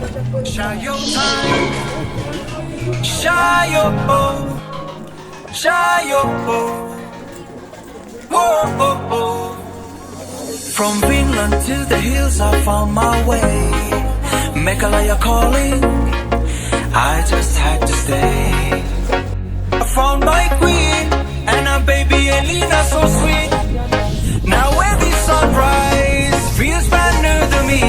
Shayo time, shayo, shayo, whoa. From Finland to the hills I found my way. Meghalaya calling, I just had to stay. I found my queen and her baby Elena so sweet. Now every sunrise feels brand new to me.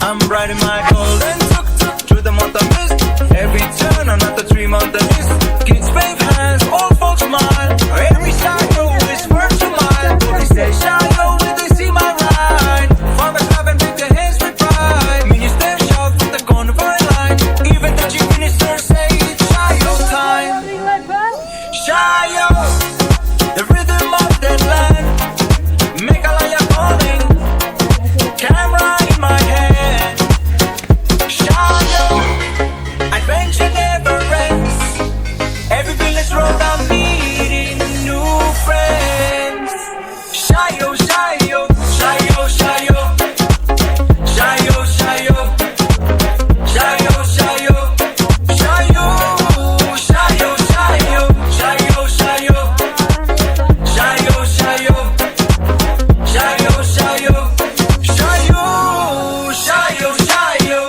I'm riding my golden tuk-tuk through the mountain mist. Every turn another dream on the list. Kids wave hands, old folks smile. Every shadow is worth a mile. They say shadow when they see my ride. From the club and make their hands with pride. Minister shout from the convoy line. Even the chief minister say it's shadow time. Shadow, the rhythm of the land. Meghalaya calling, camera in my hand. Shadow, adventure never ends. Every village road I'm meeting new friends. Shayo, shayo, shayo, shayo, shayo, shayo, shayo, shayo, shayo, shayo, shayo, shayo, shayo, shayo, shayo, shayo, shayo, shayo, shayo, shayo.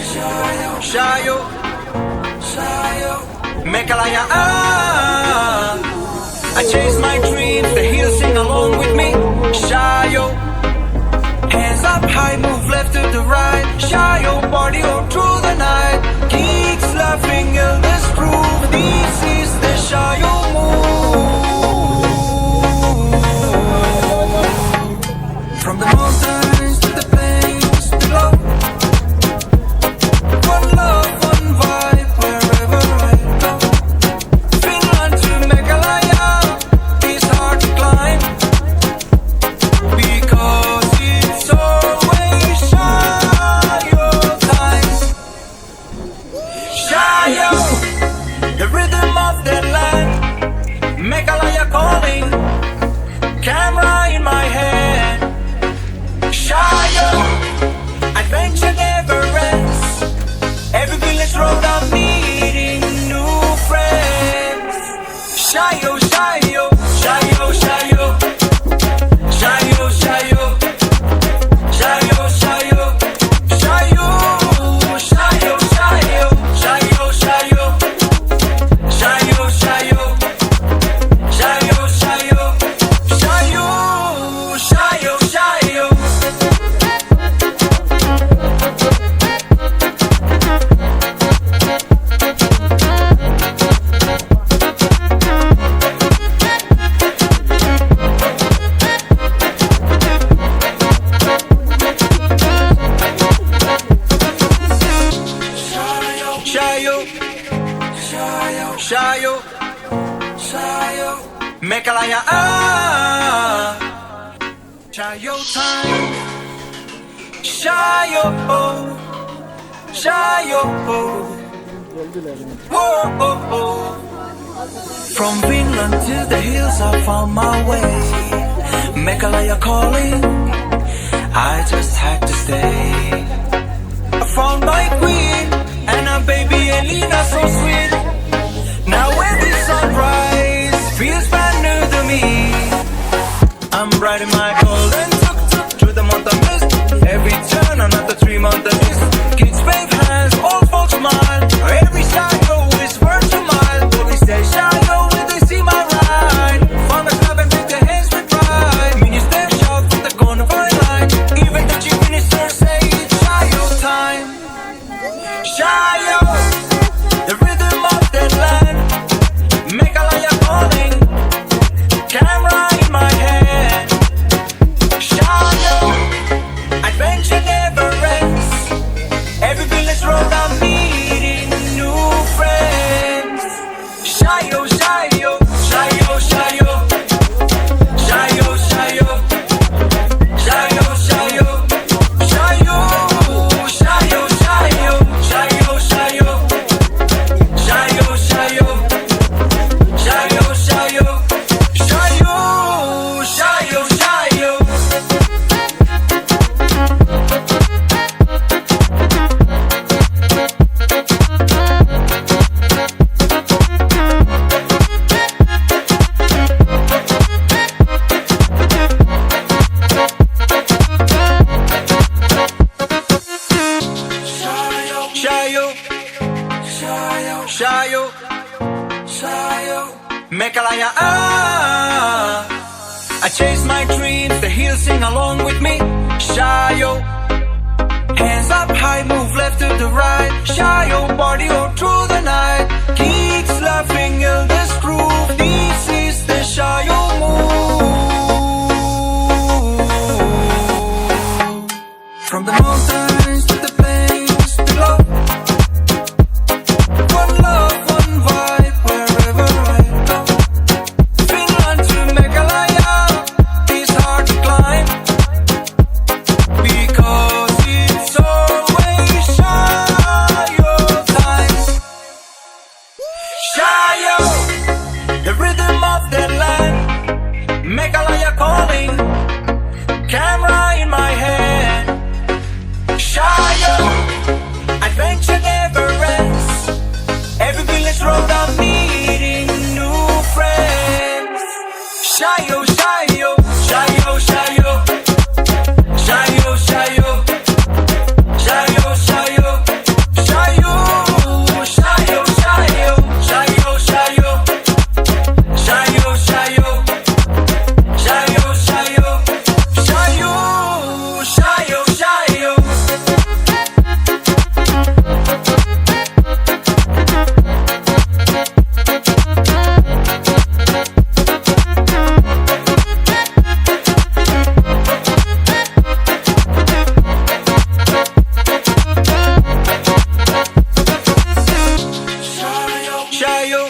Shayo, shayo, shayo, Meghalaya, I chase my dreams, the hills sing along with me. Shayo, hands up high, move left to the right. Shayo, party all through the night. Geeks laughing, elders prove this is the Shayo move. From the mountains to the plains below. One love, one vibe, wherever I go. Finland to Meghalaya is hard to climb. Because it's always Shayo time. Shayo, the rhythm of the land. Meghalaya calling, camera in my hand. Shayo, adventure never ends. Every village road I'm meeting new friends. Shayo, shayo, shayo, shayo, shayo, shayo, shayo, shayo, shayo, shayo, shayo, shayo, shayo, shayo, shayo, shayo, shayo, shayo, shayo, shayo. Shayo, shayo, shayo, Meghalaya, shayo time, shayo, shayo, whoa. From Finland to the hills I found my way. Meghalaya calling, I just had to stay. I found my queen and her baby Elena so sweet. Now every sunrise feels brand new to me. I'm riding my golden tuk-tuk through the mountain mist. Every turn another dream on the list. Kids wave hands, old folks smile. Every shadow is worth a mile. They say shadow when they see my ride. From the club and make their hands with pride. Minister shout from the convoy line. Even the chief minister say it's shadow time. Shayo, the rhythm of the land. Meghalaya calling, camera in my hand. I chase my dreams, the hills sing along with me. Shayo, hands up high, move left to the right. Shayo, body all through the night. Keeps laughing in this groove. This is the Shayo move. From the mountains to the plains, the globe. One love, one vibe, wherever I go. Finland to Meghalaya is hard to climb, because it's always Shayo time. Shayo, the rhythm of that land. Meghalaya calling, camera in my hand. Shayo, adventure never ends. Every village road I'm meeting new friends. Shayo, Shayo, Shayo, Shayo, Shayo, Shayo, Shayo, Shayo, Shayo, Shayo, Shayo, Shayo, Shayo, Shayo, Shayo, Shayo, Shayo, Shayo, Shayo, Shayo. Shayo,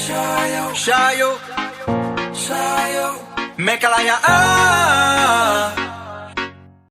Shayo, Shayo, Shayo, Meghalaya,